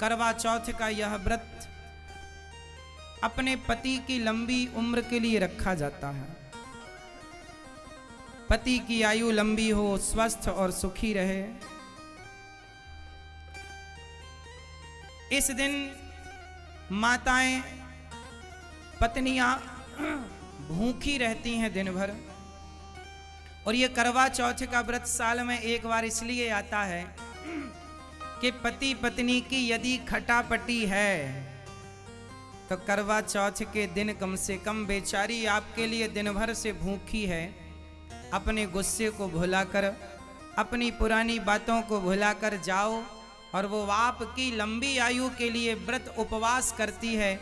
करवा चौथ का यह व्रत अपने पति की लंबी उम्र के लिए रखा जाता है। पति की आयु लंबी हो, स्वस्थ और सुखी रहे। इस दिन माताएं, पत्नियां भूखी रहती हैं दिन भर। और ये करवा चौथ का व्रत साल में एक बार इसलिए आता है कि पति पत्नी की यदि खटापटी है तो करवा चौथ के दिन कम से कम बेचारी आपके लिए दिन भर से भूखी है, अपने गुस्से को भुलाकर, अपनी पुरानी बातों को भुलाकर जाओ और वो आपकी लंबी आयु के लिए व्रत उपवास करती है,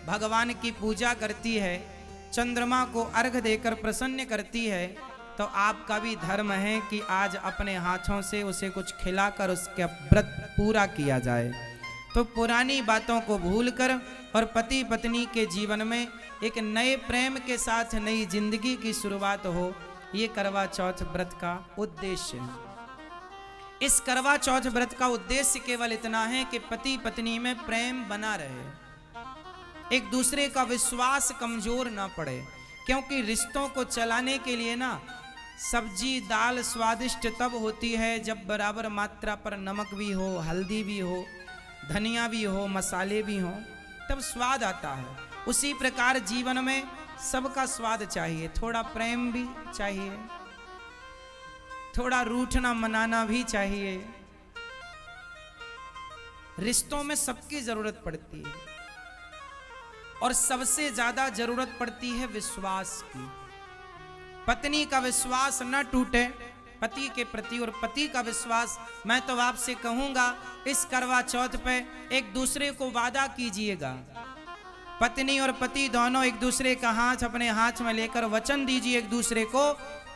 भगवान की पूजा करती है, चंद्रमा को अर्घ देकर प्रसन्न करती है। तो आपका भी धर्म है कि आज अपने हाथों से उसे कुछ खिलाकर उसका व्रत पूरा किया जाए। तो पुरानी बातों को भूलकर और पति पत्नी के जीवन में एक नए प्रेम के साथ नई जिंदगी की शुरुआत हो, ये करवा चौथ व्रत का उद्देश्य है। इस करवा चौथ व्रत का उद्देश्य केवल इतना है कि पति पत्नी में प्रेम बना रहे, एक दूसरे का विश्वास कमजोर ना पड़े। क्योंकि रिश्तों को चलाने के लिए ना सब्जी दाल स्वादिष्ट तब होती है जब बराबर मात्रा पर नमक भी हो, हल्दी भी हो, धनिया भी हो, मसाले भी हो, तब स्वाद आता है। उसी प्रकार जीवन में सबका स्वाद चाहिए, थोड़ा प्रेम भी चाहिए, थोड़ा रूठना मनाना भी चाहिए। रिश्तों में सबकी जरूरत पड़ती है और सबसे ज्यादा जरूरत पड़ती है विश्वास की। पत्नी का विश्वास न टूटे पति के प्रति, और पति का विश्वास, मैं तो आपसे कहूंगा इस करवा चौथ पे एक दूसरे को वादा कीजिएगा। पत्नी और पति दोनों एक दूसरे का हाथ अपने हाथ में लेकर वचन दीजिए एक दूसरे को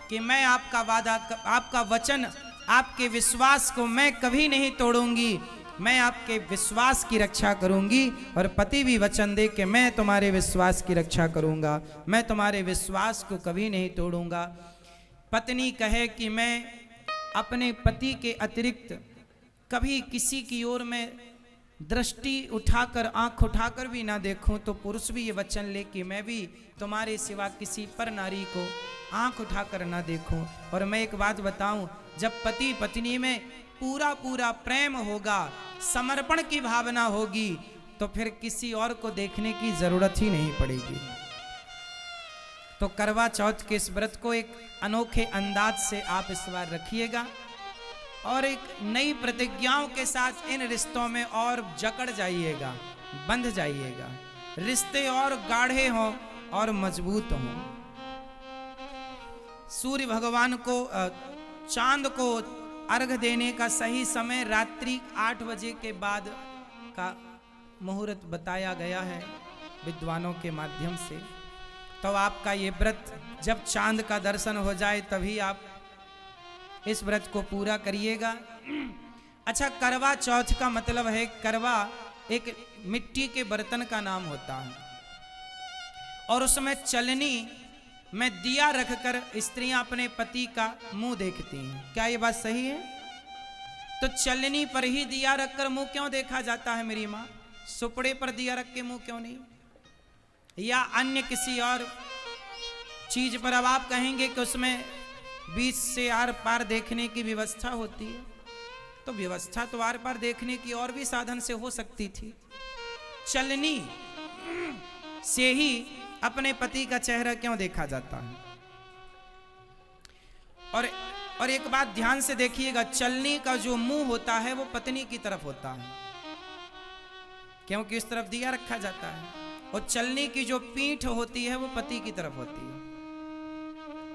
कि मैं आपका वादा, आपका वचन, आपके विश्वास को मैं कभी नहीं तोड़ूंगी, मैं आपके विश्वास की रक्षा करूंगी। और पति भी वचन दे कि मैं तुम्हारे विश्वास की रक्षा करूंगा, मैं तुम्हारे विश्वास को कभी नहीं तोड़ूंगा। पत्नी कहे कि मैं अपने पति के अतिरिक्त कभी किसी की ओर में दृष्टि उठाकर, आंख उठाकर भी ना देखूं, तो पुरुष भी ये वचन ले कि मैं भी तुम्हारे सिवा किसी पर नारी को आंख उठाकर ना देखूं। और मैं एक बात बताऊं, जब पति पत्नी में पूरा पूरा प्रेम होगा, समर्पण की भावना होगी, तो फिर किसी और को देखने की जरूरत ही नहीं पड़ेगी। तो करवा चौथ के इस व्रत को एक अनोखे अंदाज से आप इस बार रखिएगा और एक नई प्रतिज्ञाओं के साथ इन रिश्तों में और जकड़ जाइएगा, बंध जाइएगा, रिश्ते और गाढ़े हों और मजबूत हों। सूर्य भगवान को, चांद को अर्घ देने का सही समय रात्रि 8 बजे के बाद का मुहूर्त बताया गया है विद्वानों के माध्यम से। तो आपका ये व्रत जब चांद का दर्शन हो जाए तभी आप इस व्रत को पूरा करिएगा। अच्छा, करवा चौथ का मतलब है, करवा एक मिट्टी के बर्तन का नाम होता है और उसमें चलनी में दिया रखकर स्त्रियां अपने पति का मुंह देखती हैं। क्या ये बात सही है? तो चलनी पर ही दिया रखकर मुंह क्यों देखा जाता है मेरी माँ? सुपड़े पर दिया रख के मुंह क्यों नहीं? या अन्य किसी और चीज पर? अब आप कहेंगे कि उसमें बीच से आर पार देखने की व्यवस्था होती है, तो व्यवस्था तो आर पार देखने की और भी साधन से हो सकती थी। चलनी से ही अपने पति का चेहरा क्यों देखा जाता है? और एक बात ध्यान से देखिएगा, चलनी का जो मुंह होता है वो पत्नी की तरफ होता है, क्योंकि इस तरफ दिया रखा जाता है। और चलनी की जो पीठ होती है वो पति की तरफ होती है,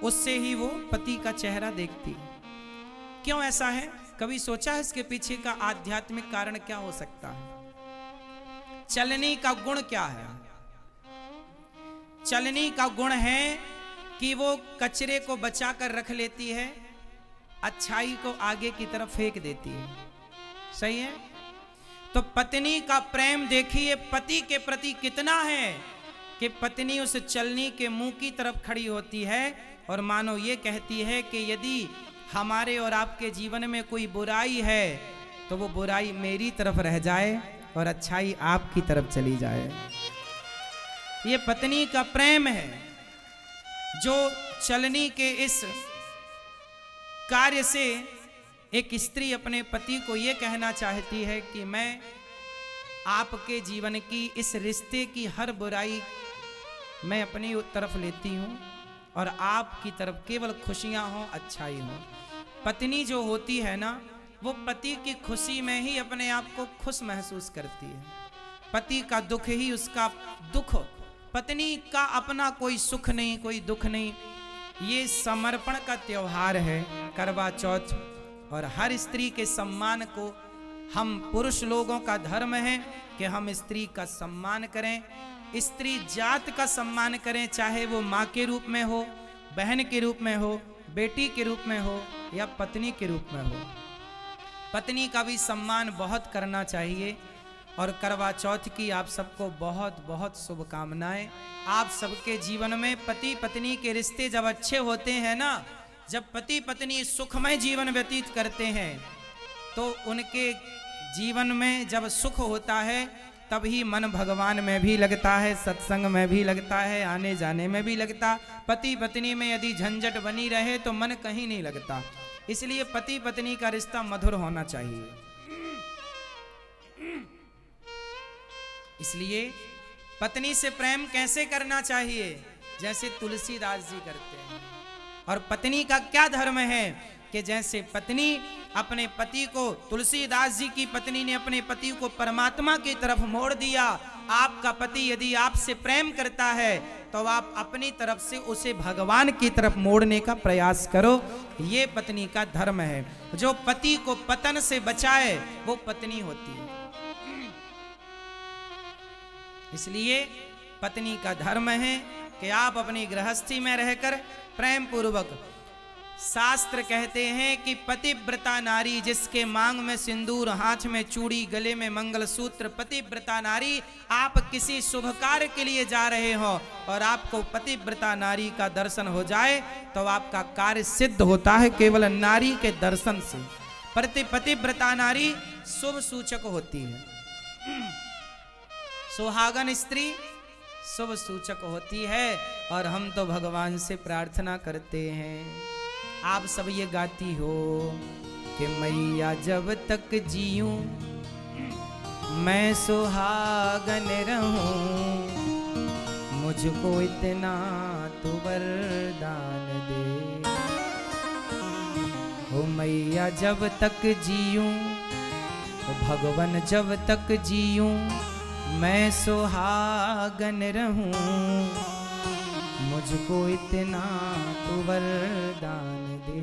उससे ही वो पति का चेहरा देखती है। क्यों ऐसा है? कभी सोचा है इसके पीछे का आध्यात्मिक कारण क्या हो सकता है? चलनी का गुण क्या है? चलनी का गुण है कि वो कचरे को बचा कर रख लेती है, अच्छाई को आगे की तरफ फेंक देती है। सही है? तो पत्नी का प्रेम देखिए पति के प्रति कितना है कि पत्नी उस चलनी के मुंह की तरफ खड़ी होती है और मानो ये कहती है कि यदि हमारे और आपके जीवन में कोई बुराई है तो वो बुराई मेरी तरफ रह जाए और अच्छाई आपकी तरफ चली जाए। ये पत्नी का प्रेम है जो चलनी के इस कार्य से एक स्त्री अपने पति को ये कहना चाहती है कि मैं आपके जीवन की इस रिश्ते की हर बुराई मैं अपनी तरफ लेती हूँ और आपकी तरफ केवल खुशियाँ हों, अच्छाई हो। पत्नी जो होती है ना, वो पति की खुशी में ही अपने आप को खुश महसूस करती है। पति का दुख ही उसका दुख, पत्नी का अपना कोई सुख नहीं, कोई दुख नहीं। ये समर्पण का त्योहार है करवा चौथ, और हर स्त्री के सम्मान को हम पुरुष लोगों का धर्म है कि हम स्त्री का सम्मान करें, स्त्री जात का सम्मान करें, चाहे वो माँ के रूप में हो, बहन के रूप में हो, बेटी के रूप में हो या पत्नी के रूप में हो। पत्नी का भी सम्मान बहुत करना चाहिए। और करवा चौथ की आप सबको बहुत बहुत शुभकामनाएं। आप सबके जीवन में पति पत्नी के रिश्ते जब अच्छे होते हैं ना, जब पति पत्नी सुखमय जीवन व्यतीत करते हैं, तो उनके जीवन में जब सुख होता है तभी मन भगवान में भी लगता है, सत्संग में भी लगता है, आने जाने में भी लगता। पति पत्नी में यदि झंझट बनी रहे तो मन कहीं नहीं लगता। इसलिए पति पत्नी का रिश्ता मधुर होना चाहिए। इसलिए पत्नी से प्रेम कैसे करना चाहिए? जैसे तुलसीदास जी करते हैं। और पत्नी का क्या धर्म है कि जैसे पत्नी अपने पति को, तुलसीदास जी की पत्नी ने अपने पति को परमात्मा की तरफ मोड़ दिया। आपका पति यदि आपसे प्रेम करता है तो आप अपनी तरफ से उसे भगवान की तरफ मोड़ने का प्रयास करो। ये पत्नी का धर्म है। जो पति को पतन से बचाए वो पत्नी होती है। इसलिए पत्नी का धर्म है कि आप अपनी गृहस्थी में रहकर प्रेम पूर्वक, शास्त्र कहते हैं कि पतिव्रता नारी जिसके मांग में सिंदूर, हाथ में चूड़ी, गले में मंगलसूत्र। पतिव्रता नारी, आप किसी शुभ कार्य के लिए जा रहे हो और आपको पतिव्रता नारी का दर्शन हो जाए तो आपका कार्य सिद्ध होता है केवल नारी के दर्शन से। पतिव्रता नारी शुभ सूचक होती है। सुहागन स्त्री शुभ सूचक होती है। और हम तो भगवान से प्रार्थना करते हैं, आप सब ये गाती हो कि मैया जब तक जीऊं मैं सुहागन रहूं, मुझको इतना तो वरदान दे। ओ मैया जब तक जीऊं, ओ भगवान जब तक जीऊं मैं सुहागन रहूं, मुझको इतना तो वरदान दे।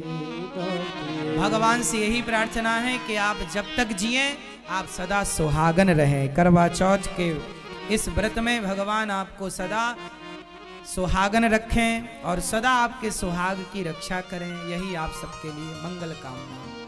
भगवान से यही प्रार्थना है कि आप जब तक जिए आप सदा सुहागन रहें। करवा चौथ के इस व्रत में भगवान आपको सदा सुहागन रखें और सदा आपके सुहाग की रक्षा करें। यही आप सबके लिए मंगल कामना।